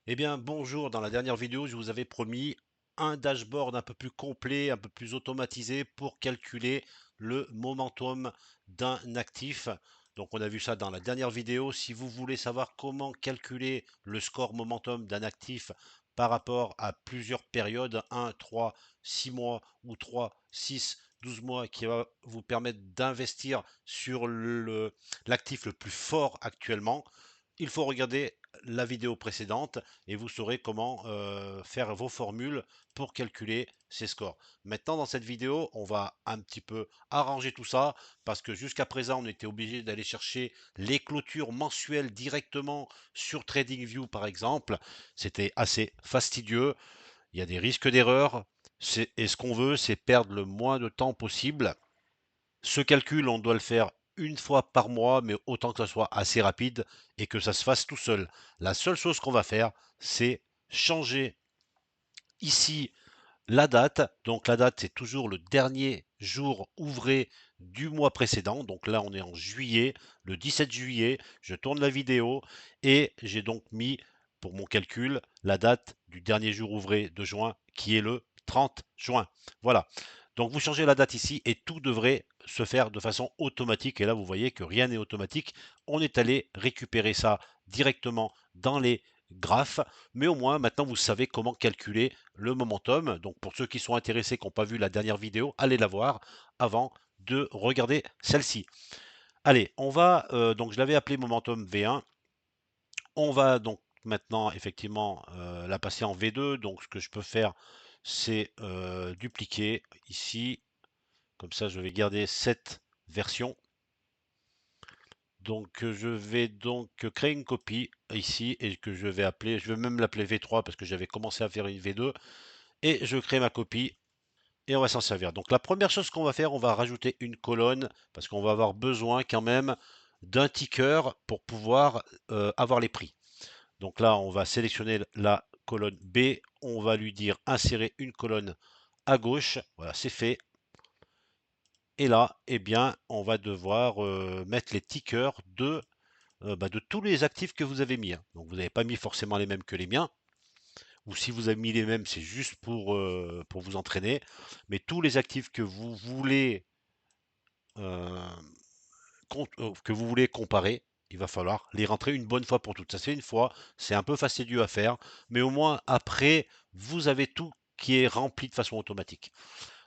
Eh bien, bonjour. Dans la dernière vidéo, je vous avais promis un dashboard un peu plus complet, un peu plus automatisé pour calculer le momentum d'un actif. Donc, on a vu ça dans la dernière vidéo. Si vous voulez savoir comment calculer le score momentum d'un actif par rapport à plusieurs périodes, 1, 3, 6 mois ou 3, 6, 12 mois, qui va vous permettre d'investir sur l'actif le plus fort actuellement, il faut regarder la vidéo précédente et vous saurez comment faire vos formules pour calculer ces scores. Maintenant, dans cette vidéo, on va un petit peu arranger tout ça parce que jusqu'à présent, on était obligé d'aller chercher les clôtures mensuelles directement sur TradingView, par exemple. C'était assez fastidieux. Il y a des risques d'erreur. Et ce qu'on veut, c'est perdre le moins de temps possible. Ce calcul, on doit le faire une fois par mois, mais autant que ça soit assez rapide et que ça se fasse tout seul. La seule chose qu'on va faire, c'est changer ici la date. Donc la date, c'est toujours le dernier jour ouvré du mois précédent. Donc là, on est en juillet, le 17 juillet. Je tourne la vidéo et j'ai donc mis pour mon calcul la date du dernier jour ouvré de juin, qui est le 30 juin. Voilà. Donc vous changez la date ici et tout devrait se faire de façon automatique. Et là, vous voyez que rien n'est automatique. On est allé récupérer ça directement dans les graphes, mais au moins maintenant vous savez comment calculer le momentum. Donc pour ceux qui sont intéressés, qui n'ont pas vu la dernière vidéo, allez la voir avant de regarder celle-ci. Allez, on va, donc je l'avais appelé momentum V1. On va donc maintenant effectivement la passer en V2. Donc ce que je peux faire, c'est dupliquer ici. Comme ça, je vais garder cette version. Donc je vais donc créer une copie ici et que je vais appeler, je vais même l'appeler V3 parce que j'avais commencé à faire une V2 et je crée ma copie et on va s'en servir. Donc la première chose qu'on va faire, on va rajouter une colonne parce qu'on va avoir besoin quand même d'un ticker pour pouvoir avoir les prix. Donc là, on va sélectionner la colonne B, on va lui dire insérer une colonne à gauche. Voilà, c'est fait. Et là, eh bien, on va devoir mettre les tickers de tous les actifs que vous avez mis, hein. Donc vous n'avez pas mis forcément les mêmes que les miens, ou si vous avez mis les mêmes, c'est juste pour vous entraîner. Mais tous les actifs euh, que vous voulez comparer, il va falloir les rentrer une bonne fois pour toutes. Ça c'est une fois, c'est un peu fastidieux à faire, mais au moins après, vous avez tout qui est rempli de façon automatique.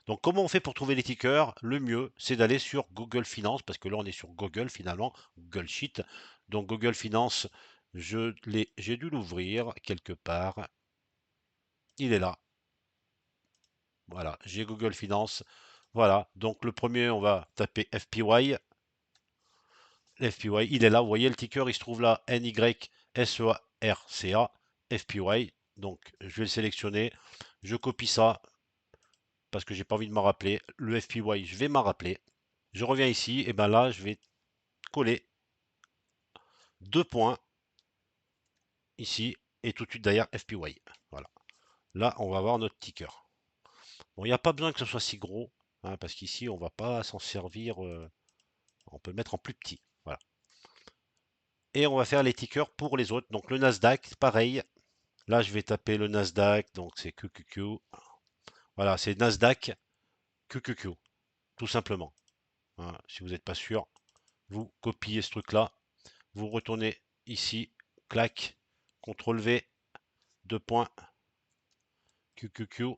Donc comment on fait pour trouver les tickers? Le mieux, c'est d'aller sur Google Finance, parce que là on est sur Google finalement, Google Sheet. Donc Google Finance, j'ai dû l'ouvrir quelque part. Il est là. Voilà, j'ai Google Finance. Voilà, donc le premier, on va taper FPY. FPY, il est là. Vous voyez le ticker, il se trouve là, NYSERCA, FPY. Donc je vais le sélectionner. Je copie ça parce que j'ai pas envie de m'en rappeler. Le FPY, je vais m'en rappeler. Je reviens ici, et ben là, je vais coller deux points ici et tout de suite derrière FPY. Voilà. Là, on va avoir notre ticker. Bon, il n'y a pas besoin que ce soit si gros, hein, parce qu'ici, on va pas s'en servir. On peut le mettre en plus petit. Voilà. Et on va faire les tickers pour les autres. Donc le Nasdaq, pareil. Là, je vais taper le Nasdaq, donc c'est QQQ. Voilà, c'est Nasdaq QQQ, tout simplement. Hein, si vous n'êtes pas sûr, vous copiez ce truc-là, vous retournez ici, clac, CTRL V, deux points, QQQ,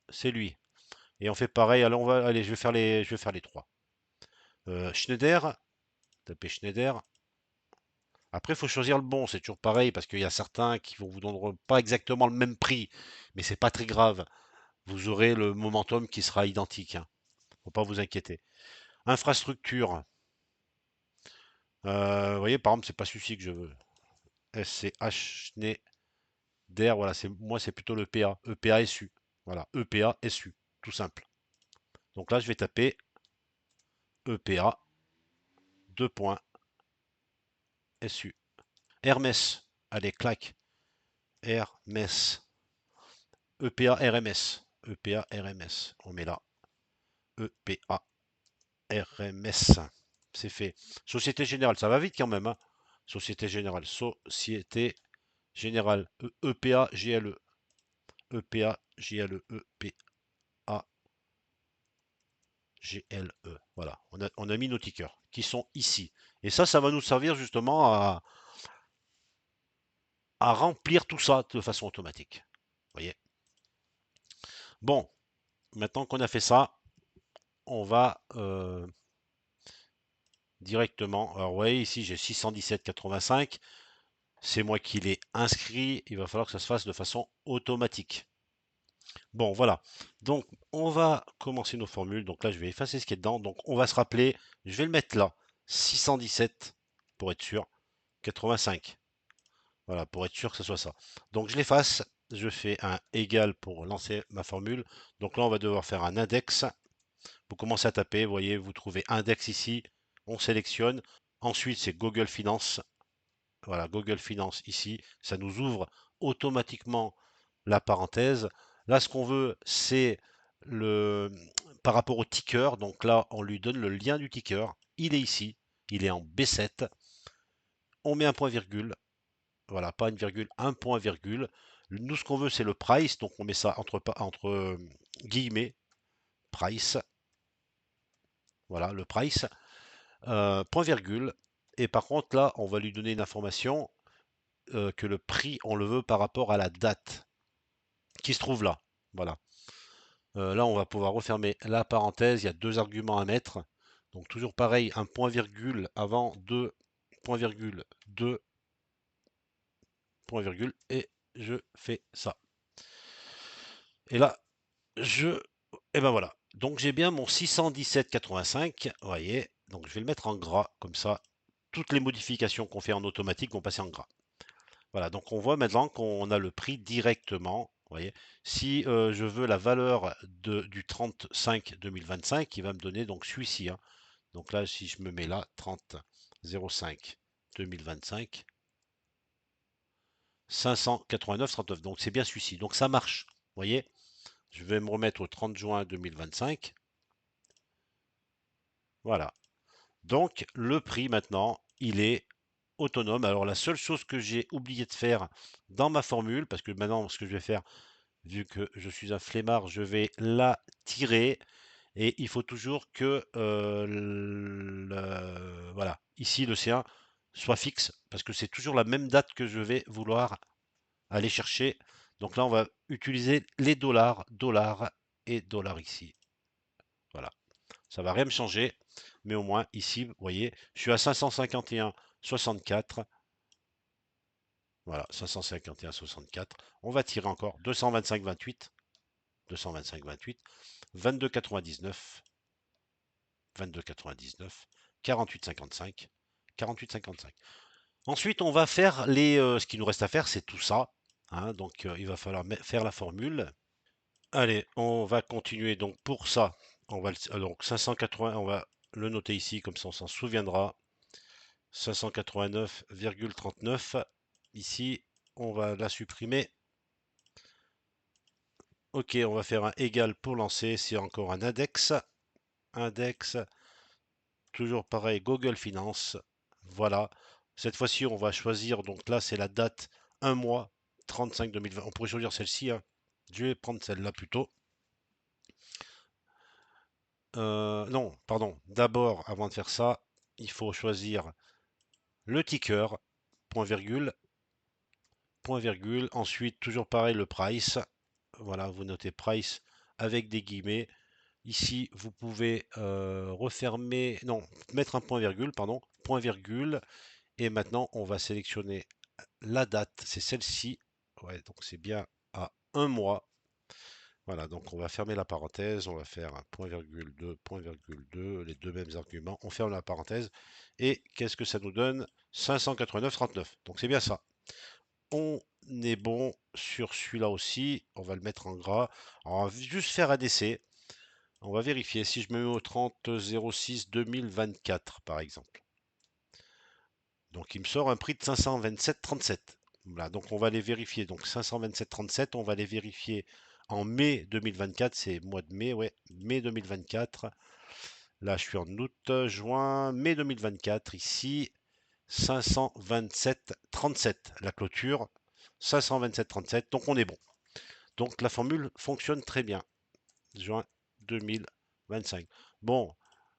c'est lui. Et on fait pareil. Alors on va, allez, je vais faire les trois. Schneider, tapez Schneider. Après, il faut choisir le bon. C'est toujours pareil parce qu'il y a certains qui vont vous donner pas exactement le même prix, mais c'est pas très grave. Vous aurez le momentum qui sera identique, hein. Faut pas vous inquiéter. Infrastructure. Vous voyez, par exemple, c'est pas celui-ci que je veux. SCH Schneider. Voilà, moi, c'est plutôt le PA. EPA SU. Voilà, EPA SU. Tout simple. Donc là, je vais taper EPA, deux points, SU. Hermès. Allez, clac. Hermès. EPA RMS. EPA RMS. On met là. EPA RMS. C'est fait. Société Générale. Ça va vite quand même, hein. Société Générale. Société Général, EPA, GLE. EPA, GLE, EPA, GLE. Voilà, on a mis nos tickers qui sont ici. Et ça va nous servir justement à remplir tout ça de façon automatique. Vous voyez? Bon, maintenant qu'on a fait ça, on va directement. Alors, vous voyez, ici, j'ai 617,85. C'est moi qui l'ai inscrit. Il va falloir que ça se fasse de façon automatique. Bon, voilà. Donc, on va commencer nos formules. Donc là, je vais effacer ce qui est dedans. Donc, on va se rappeler. Je vais le mettre là. 617 pour être sûr. 85. Voilà, pour être sûr que ce soit ça. Donc, je l'efface. Je fais un égal pour lancer ma formule. Donc là, on va devoir faire un index. Vous commencez à taper, vous voyez, vous trouvez index ici, on sélectionne. Ensuite, c'est Google Finance. Voilà, Google Finance ici, ça nous ouvre automatiquement la parenthèse. Là, ce qu'on veut, c'est le par rapport au ticker. Donc là, on lui donne le lien du ticker. Il est ici, il est en B7. On met un point virgule. Voilà, pas une virgule, un point virgule. Nous, ce qu'on veut, c'est le price. Donc on met ça entre guillemets, price. Voilà, le price. Point virgule. Et par contre, là, on va lui donner une information que le prix, on le veut par rapport à la date qui se trouve là. Voilà. Là, on va pouvoir refermer la parenthèse. Il y a deux arguments à mettre. Donc, toujours pareil, un point virgule avant deux point virgule, deux point virgule, et je fais ça. Et là, et ben voilà. Donc, j'ai bien mon 617,85. Vous voyez. Donc, je vais le mettre en gras, comme ça, toutes les modifications qu'on fait en automatique vont passer en gras. Voilà, donc on voit maintenant qu'on a le prix directement. Vous voyez, si je veux la valeur du 30/5 2025, il va me donner donc celui-ci, hein. Donc là, si je me mets là, 30/05 2025, 589,39. Donc c'est bien celui-ci. Donc ça marche. Vous voyez, je vais me remettre au 30 juin 2025. Voilà. Donc le prix maintenant, il est autonome. Alors la seule chose que j'ai oublié de faire dans ma formule, parce que maintenant ce que je vais faire, vu que je suis un flemmard, je vais la tirer et il faut toujours que voilà, ici l'océan soit fixe parce que c'est toujours la même date que je vais vouloir aller chercher. Donc là, on va utiliser les dollars, dollars et dollars ici. Voilà, ça va rien me changer, mais au moins ici, vous voyez, je suis à 551,64. Voilà, 551,64. On va tirer encore 225,28. 225,28, 22,99, 22,99, 48,55, 48,55. Ensuite, on va faire ce qui nous reste à faire, c'est tout ça, hein. Donc, il va falloir faire la formule. Allez, on va continuer. Donc, pour ça, on va donc 580, on va le noter ici, comme ça on s'en souviendra. 589,39. Ici, on va la supprimer. Ok, on va faire un égal pour lancer. C'est encore un index. Index. Toujours pareil, Google Finance. Voilà. Cette fois-ci, on va choisir. Donc là, c'est la date 1 mois, 35 2020. On pourrait choisir celle-ci, hein. Je vais prendre celle-là plutôt. Non, pardon. D'abord, avant de faire ça, il faut choisir le ticker, point virgule, point virgule. Ensuite, toujours pareil, le price. Voilà, vous notez price avec des guillemets. Ici, vous pouvez refermer, non, mettre un point virgule, pardon, point virgule. Et maintenant, on va sélectionner la date, c'est celle-ci. Ouais, donc c'est bien à 1 mois. Voilà, donc on va fermer la parenthèse, on va faire un point virgule 2, point virgule 2, les deux mêmes arguments. On ferme la parenthèse. Et qu'est-ce que ça nous donne? 589,39. Donc c'est bien ça. On est bon sur celui-là aussi. On va le mettre en gras. Alors, on va juste faire un essai. On va vérifier si je me mets au 30/06 2024 par exemple. Donc il me sort un prix de 527,37. Voilà, donc on va les vérifier. Donc 527,37, on va les vérifier en mai 2024. C'est mois de mai, ouais, mai 2024. Là, je suis en août, juin, mai 2024. Ici, 527,37 la clôture. 527,37. Donc on est bon. Donc la formule fonctionne très bien. Juin 2025. Bon,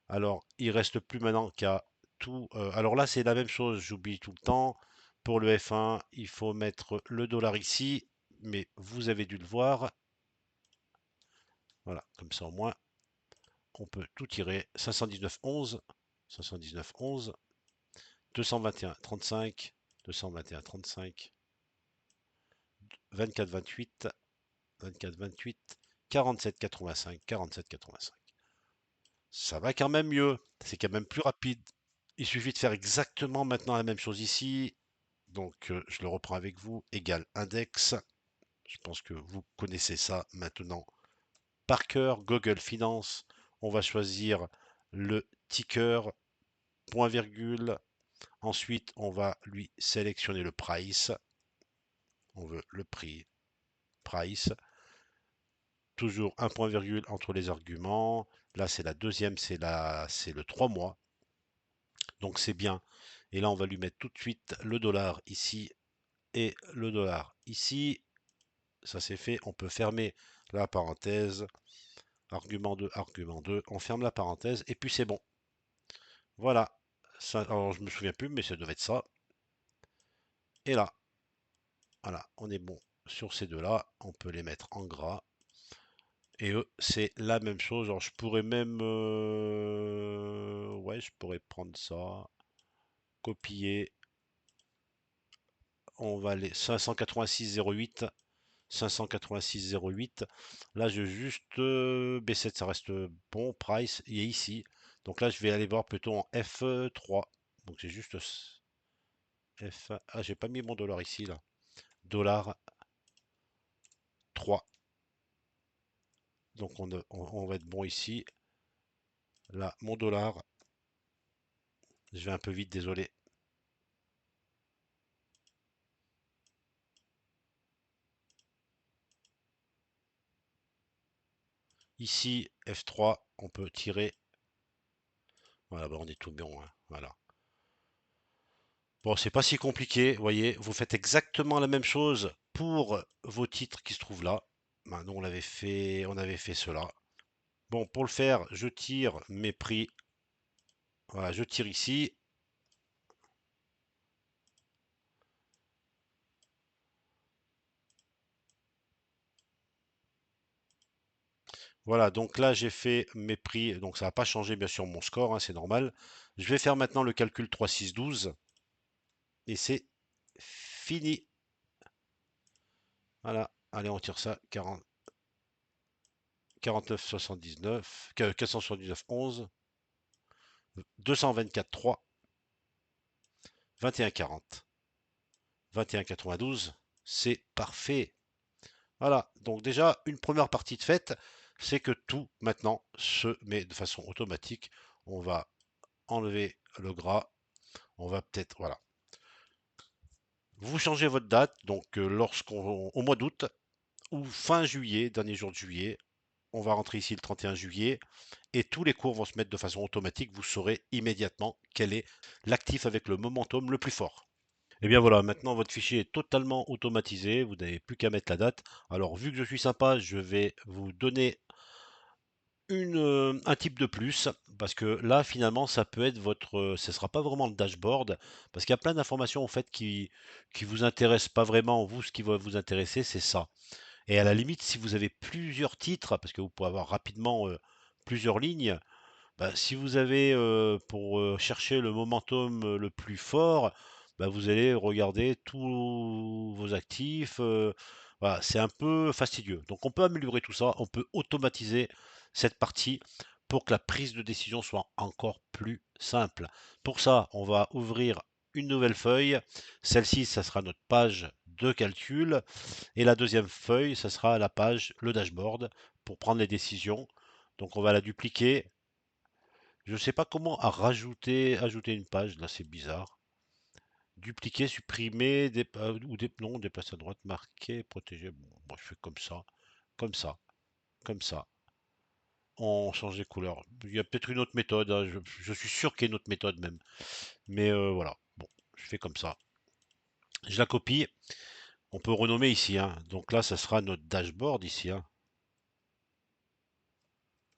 alors il reste plus maintenant qu'à tout. Alors là, c'est la même chose, j'oublie tout le temps. Pour le F1, il faut mettre le dollar ici, mais vous avez dû le voir. Voilà, comme ça au moins, on peut tout tirer. 519,11, 519,11, 221,35, 221,35, 24,28, 24,28, 47,85, 47,85. Ça va quand même mieux. C'est quand même plus rapide. Il suffit de faire exactement maintenant la même chose ici. Donc, je le reprends avec vous. Égal index. Je pense que vous connaissez ça maintenant par cœur. Google Finance. On va choisir le ticker, point virgule. Ensuite, on va lui sélectionner le price. On veut le prix, price. Toujours un point virgule entre les arguments. Là, c'est la deuxième, c'est le 3 mois. Donc c'est bien. Et là, on va lui mettre tout de suite le dollar ici et le dollar ici. Ça c'est fait. On peut fermer la parenthèse. Argument 2, argument 2. On ferme la parenthèse et puis c'est bon. Voilà. Ça, alors je me souviens plus, mais ça devait être ça. Et là, voilà, on est bon sur ces deux-là. On peut les mettre en gras. Et eux, c'est la même chose. Alors je pourrais même... ouais, je pourrais prendre ça. Copier. On va aller 586,08. 586,08. Là, je vais juste B7, ça reste bon. Price, il est ici. Donc là, je vais aller voir plutôt en F3. Donc j'ai juste F. Ah, j'ai pas mis mon dollar ici, là. Dollar 3. Donc on va être bon ici. Là, mon dollar. Je vais un peu vite, désolé. Ici, F3, on peut tirer. Voilà, bah, on est tout bon, hein. Voilà. Bon, c'est pas si compliqué, vous voyez, vous faites exactement la même chose pour vos titres qui se trouvent là. Ben, nous, on avait fait cela. Bon, pour le faire, je tire mes prix. Voilà, je tire ici. Voilà, donc là, j'ai fait mes prix. Donc, ça n'a pas changé, bien sûr, mon score, hein, c'est normal. Je vais faire maintenant le calcul 3, 6, 12. Et c'est fini. Voilà, allez, on tire ça. 40, 49, 79, 479, 11, 224, 3, 21, 40. 21,92, c'est parfait. Voilà, donc déjà, une première partie de fait, c'est que tout maintenant se met de façon automatique. On va enlever le gras, on va peut-être, voilà. Vous changez votre date, donc lorsqu'on au mois d'août ou fin juillet, dernier jour de juillet, on va rentrer ici le 31 juillet et tous les cours vont se mettre de façon automatique. Vous saurez immédiatement quel est l'actif avec le momentum le plus fort. Et bien voilà, maintenant votre fichier est totalement automatisé, vous n'avez plus qu'à mettre la date. Alors vu que je suis sympa, je vais vous donner un type de plus, parce que là finalement ça peut être ce sera pas vraiment le dashboard, parce qu'il y a plein d'informations en fait qui vous intéressent pas vraiment. Vous, ce qui va vous intéresser, c'est ça. Et à la limite, si vous avez plusieurs titres, parce que vous pouvez avoir rapidement plusieurs lignes, bah, si vous avez pour chercher le momentum le plus fort, bah, vous allez regarder tous vos actifs. Voilà, c'est un peu fastidieux. Donc on peut améliorer tout ça, on peut automatiser cette partie pour que la prise de décision soit encore plus simple. Pour ça, on va ouvrir une nouvelle feuille. Celle-ci, ça sera notre page de calcul. Et la deuxième feuille, ça sera la page, le dashboard, pour prendre les décisions. Donc on va la dupliquer. Je ne sais pas comment ajouter une page, là c'est bizarre. Dupliquer, supprimer, non, déplacer à droite, marquer, protéger. Bon, moi je fais comme ça, comme ça, comme ça. On change les couleurs. Il y a peut-être une autre méthode, hein, je suis sûr qu'il y a une autre méthode même. Mais voilà, bon, je fais comme ça. Je la copie. On peut renommer ici, hein. Donc là, ça sera notre dashboard ici, hein.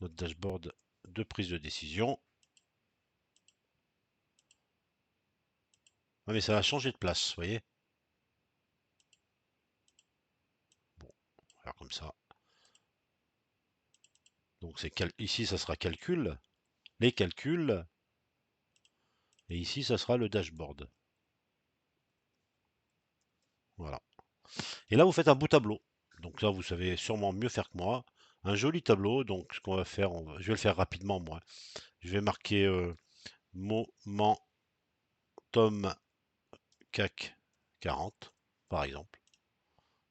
Notre dashboard de prise de décision. Ah, mais ça a changé de place, vous voyez. Bon, on va faire comme ça. Donc ici, ça sera calcul, les calculs, et ici, ça sera le dashboard. Voilà. Et là, vous faites un beau tableau. Donc là, vous savez sûrement mieux faire que moi. Un joli tableau. Donc, ce qu'on va faire, je vais le faire rapidement, moi. Je vais marquer momentum CAC 40, par exemple.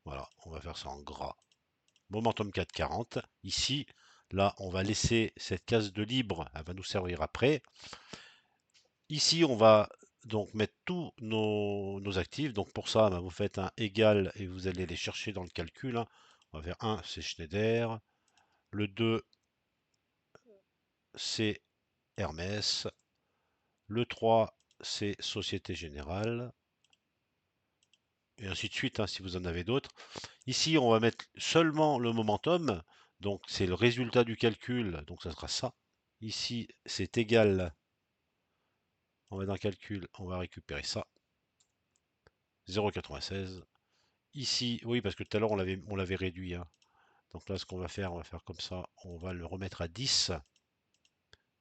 Voilà, on va faire ça en gras. Momentum 440. Ici, là, on va laisser cette case de libre. Elle va nous servir après. Ici, on va donc mettre tous nos actifs. Donc pour ça, ben, vous faites un égal et vous allez les chercher dans le calcul, hein. On va faire 1, c'est Schneider. Le 2, c'est Hermès. Le 3, c'est Société Générale. Et ainsi de suite, hein, si vous en avez d'autres. Ici, on va mettre seulement le momentum. Donc c'est le résultat du calcul. Donc ça sera ça. Ici, c'est égal. On va dans calcul, on va récupérer ça. 0,96. Ici, oui, parce que tout à l'heure, on l'avait réduit, hein. Donc là, ce qu'on va faire comme ça. On va le remettre à 10.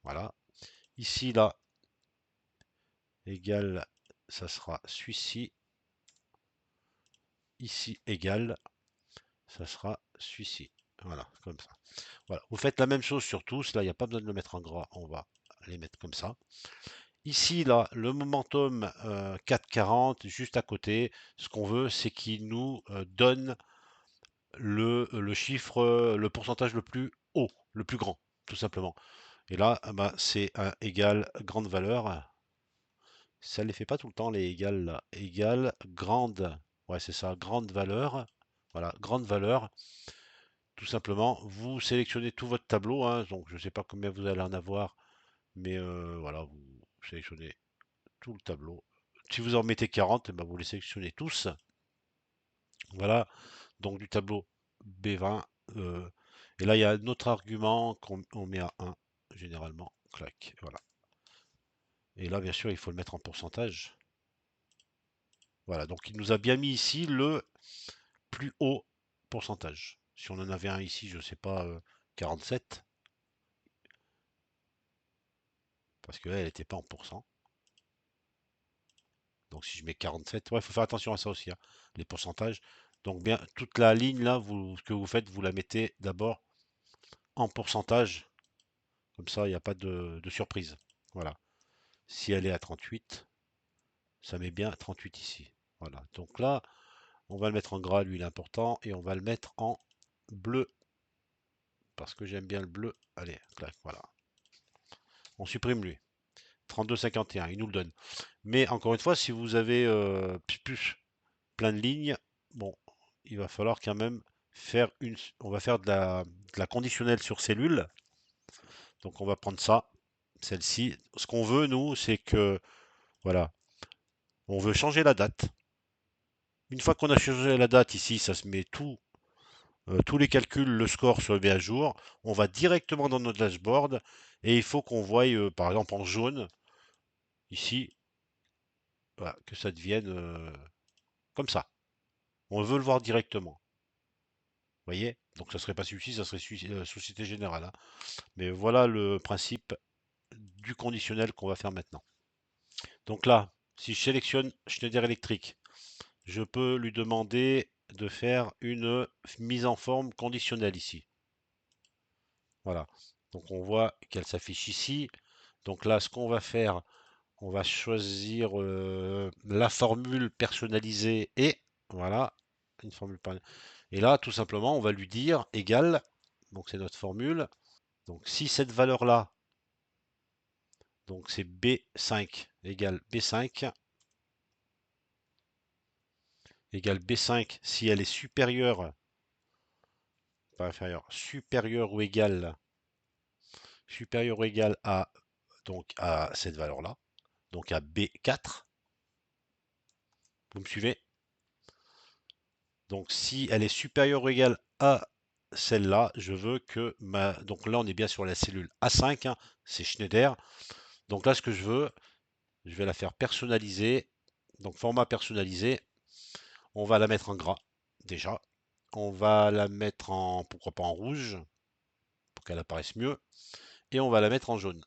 Voilà. Ici, là, égal, ça sera celui-ci. Ici, égal, ça sera celui-ci. Voilà, comme ça. Voilà. Vous faites la même chose sur tous. Là, il n'y a pas besoin de le mettre en gras. On va les mettre comme ça. Ici, là, le momentum 440, juste à côté, ce qu'on veut, c'est qu'il nous donne le chiffre, le pourcentage le plus haut, le plus grand, tout simplement. Et là, ah bah, c'est un égal grande valeur. Ça ne les fait pas tout le temps, les égales là. Égal grande, ouais, c'est ça, grande valeur. Voilà, grande valeur. Tout simplement, vous sélectionnez tout votre tableau, hein, donc je ne sais pas combien vous allez en avoir, mais voilà, vous sélectionnez tout le tableau. Si vous en mettez 40, eh ben, vous les sélectionnez tous. Voilà, donc du tableau B20. Et là, il y a un autre argument qu'on met à 1, généralement. Clac, voilà. Et là, bien sûr, il faut le mettre en pourcentage. Voilà, donc il nous a bien mis ici le plus haut pourcentage. Si on en avait un ici, je ne sais pas, 47, parce qu'elle n'était pas en pourcent. Donc si je mets 47, ouais, il faut faire attention à ça aussi, hein, les pourcentages. Donc bien, toute la ligne là, ce que vous faites, vous la mettez d'abord en pourcentage. Comme ça, il n'y a pas de surprise. Voilà. Si elle est à 38, ça met bien 38 ici. Voilà. Donc là, on va le mettre en gras, lui, il est important, et on va le mettre en bleu, parce que j'aime bien le bleu. Allez, clac, voilà. On supprime lui. 32,51, il nous le donne. Mais encore une fois, si vous avez plus plein de lignes, bon, il va falloir quand même faire on va faire de la conditionnelle sur cellule. Donc on va prendre ça, celle-ci. Ce qu'on veut, nous, c'est que, voilà, on veut changer la date. Une fois qu'on a changé la date ici, ça se met tous les calculs, le score se met à jour. On va directement dans notre dashboard et il faut qu'on voie, par exemple en jaune, ici, voilà, que ça devienne comme ça. On veut le voir directement. Vous voyez? Donc ça serait pas celui-ci, ça serait Société Générale, hein. Mais voilà le principe du conditionnel qu'on va faire maintenant. Donc là, si je sélectionne Schneider Electric, je peux lui demander de faire une mise en forme conditionnelle ici. Voilà. Donc on voit qu'elle s'affiche ici. Donc là, ce qu'on va faire, on va choisir la formule personnalisée et voilà, une formule. Et là, tout simplement, on va lui dire égal. Donc c'est notre formule. Donc si cette valeur-là, donc c'est B5 égale B5 égale B5 si elle est supérieure, pas inférieure, supérieure ou égale à, donc à cette valeur-là, donc à B4. Vous me suivez? Donc si elle est supérieure ou égale à celle-là, je veux que ma... Donc là, on est bien sur la cellule A5, hein, c'est Schneider. Donc là, ce que je vais la faire personnaliser. Donc format personnalisé, on va la mettre en gras, déjà. On va la mettre en, pourquoi pas en rouge, pour qu'elle apparaisse mieux. Et on va la mettre en jaune,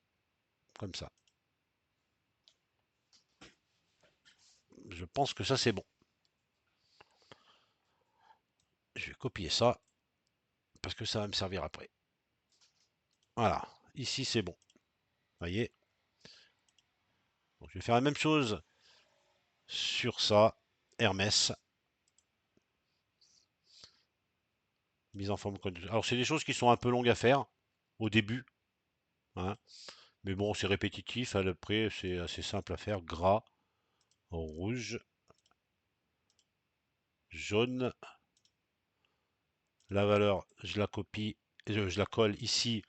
comme ça. Je pense que ça, c'est bon. Je vais copier ça, parce que ça va me servir après. Voilà, ici, c'est bon. Vous voyez? Donc, je vais faire la même chose sur ça, Hermès, mise en forme. Alors, c'est des choses qui sont un peu longues à faire au début, hein, mais bon, c'est répétitif. Après, c'est assez simple à faire. Gras, rouge, jaune. La valeur, je la copie, je la colle ici.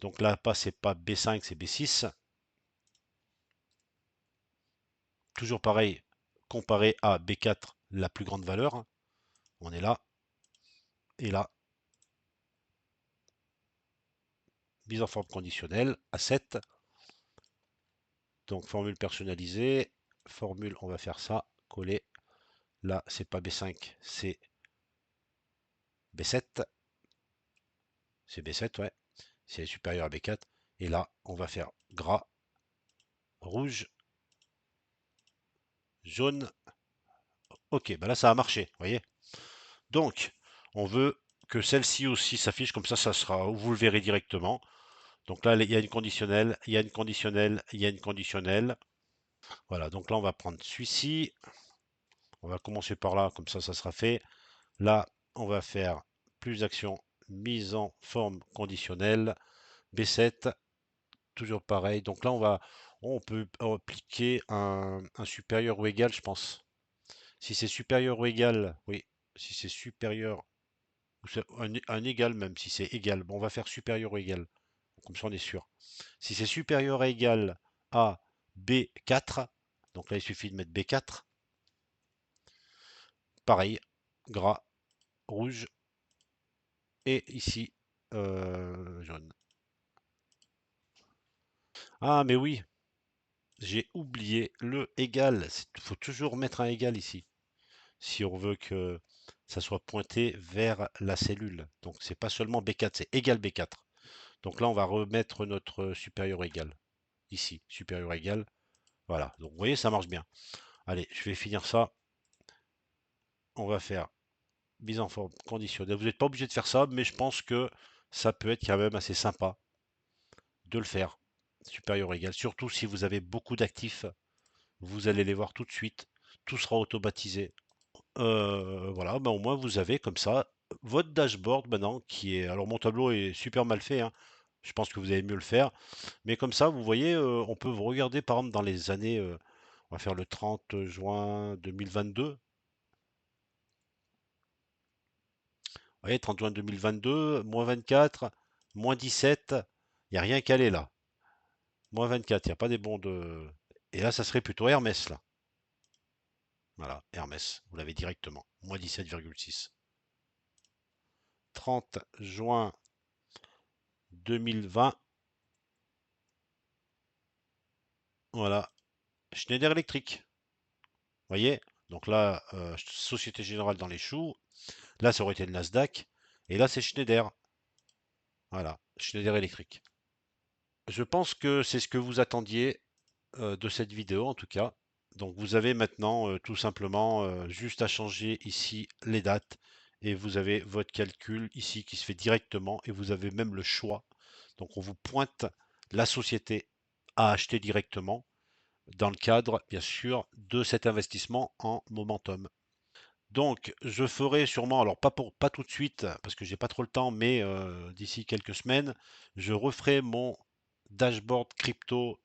Donc là, c'est pas B5, c'est B6. Toujours pareil, comparé à B4, la plus grande valeur. On est là et là. Mise en forme conditionnelle à 7. Donc formule personnalisée. Formule, on va faire ça. Coller. Là, c'est pas B5, c'est B7. C'est B7, ouais. C'est supérieur à B4. Et là, on va faire gras, rouge, jaune. Ok, bah là, ça a marché, vous voyez. Donc, on veut que celle-ci aussi s'affiche, comme ça sera, vous le verrez directement. Donc là, il y a une conditionnelle, il y a une conditionnelle, il y a une conditionnelle. Voilà, donc là, on va prendre celui-ci. On va commencer par là, comme ça sera fait. Là, on va faire plus d'action, mise en forme conditionnelle, B7, toujours pareil. Donc là, on peut appliquer un supérieur ou égal, je pense. Si c'est supérieur ou égal, oui, si c'est supérieur, un égal même, si c'est égal, bon, on va faire supérieur ou égal, comme ça on est sûr. Si c'est supérieur à égal à B4, donc là il suffit de mettre B4, pareil, gras, rouge, et ici, jaune. Ah, mais oui, j'ai oublié le égal. Il faut toujours mettre un égal ici, si on veut que ça soit pointé vers la cellule. Donc c'est pas seulement B4, c'est égal B4. Donc là, on va remettre notre supérieur égal. Ici, supérieur égal. Voilà, donc vous voyez, ça marche bien. Allez, je vais finir ça. On va faire mise en forme conditionnelle. Vous n'êtes pas obligé de faire ça, mais je pense que ça peut être quand même assez sympa de le faire. Supérieur égal, surtout si vous avez beaucoup d'actifs, vous allez les voir tout de suite. Tout sera automatisé. Voilà, ben au moins vous avez comme ça votre dashboard maintenant qui est. Alors mon tableau est super mal fait, hein. Je pense que vous allez mieux le faire. Mais comme ça, vous voyez, on peut vous regarder par exemple dans les années. On va faire le 30 juin 2022. Vous voyez, 30 juin 2022, moins 24, moins 17. Il n'y a rien calé là. Moins 24, il n'y a pas des bons de. Et là, ça serait plutôt Hermès là. Voilà, Hermès, vous l'avez directement. Moins 17,6. 30 juin 2020. Voilà, Schneider Electric. Vous voyez? Donc là, Société Générale dans les choux. Là, ça aurait été le Nasdaq. Et là, c'est Schneider. Voilà, Schneider Electric. Je pense que c'est ce que vous attendiez de cette vidéo, en tout cas. Donc, vous avez maintenant tout simplement juste à changer ici les dates. Et vous avez votre calcul ici qui se fait directement. Et vous avez même le choix. Donc, on vous pointe la société à acheter directement dans le cadre, bien sûr, de cet investissement en momentum. Donc, je ferai sûrement, alors pas tout de suite, parce que j'ai pas trop le temps, mais d'ici quelques semaines, je referai mon dashboard crypto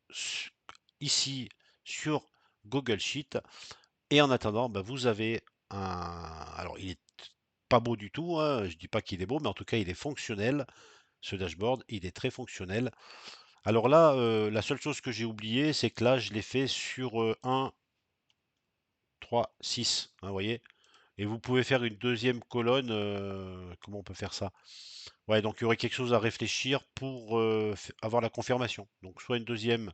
ici sur Google Sheet. Et en attendant, bah, vous avez un. Alors, il est pas beau du tout, hein, je dis pas qu'il est beau, mais en tout cas, il est fonctionnel. Ce dashboard, il est très fonctionnel. Alors là, la seule chose que j'ai oublié, c'est que là, je l'ai fait sur 1, 3, 6. Hein, vous voyez? Et vous pouvez faire une deuxième colonne. Comment on peut faire ça? Ouais, donc il y aurait quelque chose à réfléchir pour avoir la confirmation. Donc soit une deuxième,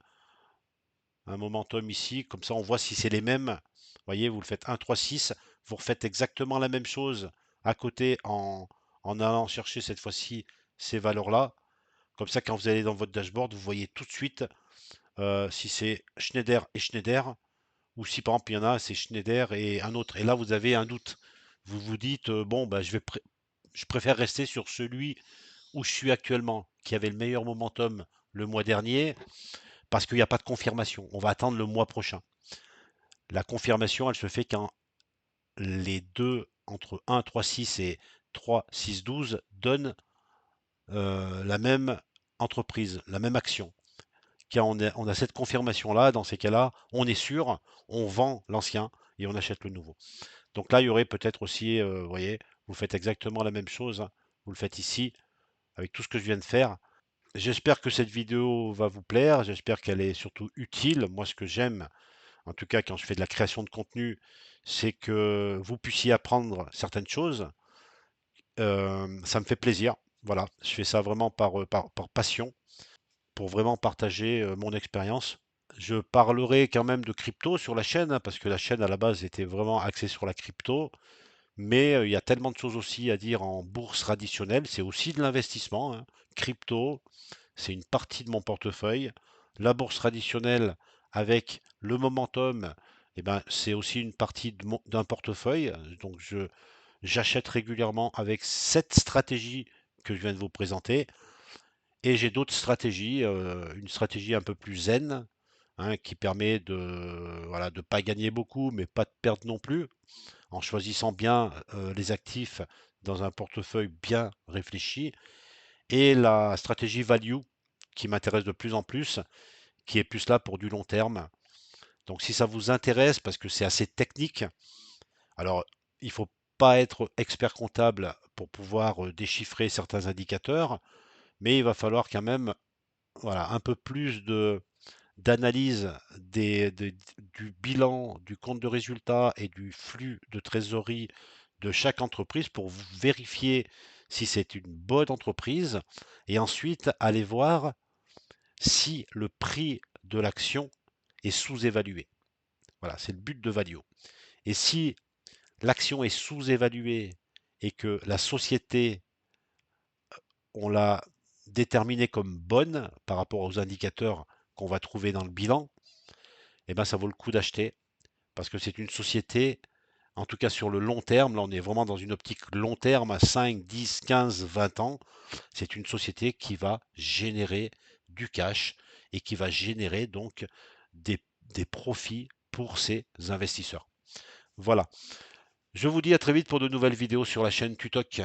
un momentum ici, comme ça on voit si c'est les mêmes. Vous voyez, vous le faites 1, 3, 6, vous refaites exactement la même chose à côté en allant chercher cette fois-ci ces valeurs-là. Comme ça, quand vous allez dans votre dashboard, vous voyez tout de suite si c'est Schneider et Schneider, ou si par exemple il y en a, c'est Schneider et un autre. Et là, vous avez un doute. Vous vous dites, bon, bah, je préfère rester sur celui où je suis actuellement, qui avait le meilleur momentum le mois dernier, parce qu'il n'y a pas de confirmation. On va attendre le mois prochain. La confirmation, elle se fait quand les deux, entre 1, 3, 6 et 3, 6, 12, donnent la même entreprise, la même action. Quand on a cette confirmation-là, dans ces cas-là, on est sûr, on vend l'ancien et on achète le nouveau. Donc là, il y aurait peut-être aussi, vous voyez, vous faites exactement la même chose, hein. Vous le faites ici, avec tout ce que je viens de faire. J'espère que cette vidéo va vous plaire, j'espère qu'elle est surtout utile. Moi, ce que j'aime, en tout cas quand je fais de la création de contenu, c'est que vous puissiez apprendre certaines choses. Ça me fait plaisir. Voilà, je fais ça vraiment par passion, pour vraiment partager mon expérience. Je parlerai quand même de crypto sur la chaîne, hein, parce que la chaîne à la base était vraiment axée sur la crypto. Mais il y a tellement de choses aussi à dire en bourse traditionnelle. C'est aussi de l'investissement, hein. Crypto, c'est une partie de mon portefeuille. La bourse traditionnelle avec le momentum, eh ben, c'est aussi une partie d'un portefeuille. Donc j'achète régulièrement avec cette stratégie que je viens de vous présenter. Et j'ai d'autres stratégies, une stratégie un peu plus zen, hein, qui permet de voilà, de pas gagner beaucoup, mais pas de perdre non plus, en choisissant bien les actifs dans un portefeuille bien réfléchi. Et la stratégie value, qui m'intéresse de plus en plus, qui est plus là pour du long terme. Donc si ça vous intéresse, parce que c'est assez technique, alors il ne faut pas être expert comptable pour pouvoir déchiffrer certains indicateurs, mais il va falloir quand même voilà, un peu plus d'analyse du bilan, du compte de résultat et du flux de trésorerie de chaque entreprise pour vérifier si c'est une bonne entreprise et ensuite aller voir si le prix de l'action est sous-évalué. Voilà, c'est le but de Valio. Et si l'action est sous-évaluée et que la société, on l'a déterminée comme bonne par rapport aux indicateurs qu'on va trouver dans le bilan, eh ben ça vaut le coup d'acheter parce que c'est une société, en tout cas sur le long terme, là on est vraiment dans une optique long terme à 5, 10, 15, 20 ans, c'est une société qui va générer du cash et qui va générer donc des, des profits pour ses investisseurs. Voilà. Je vous dis à très vite pour de nouvelles vidéos sur la chaîne Tutok.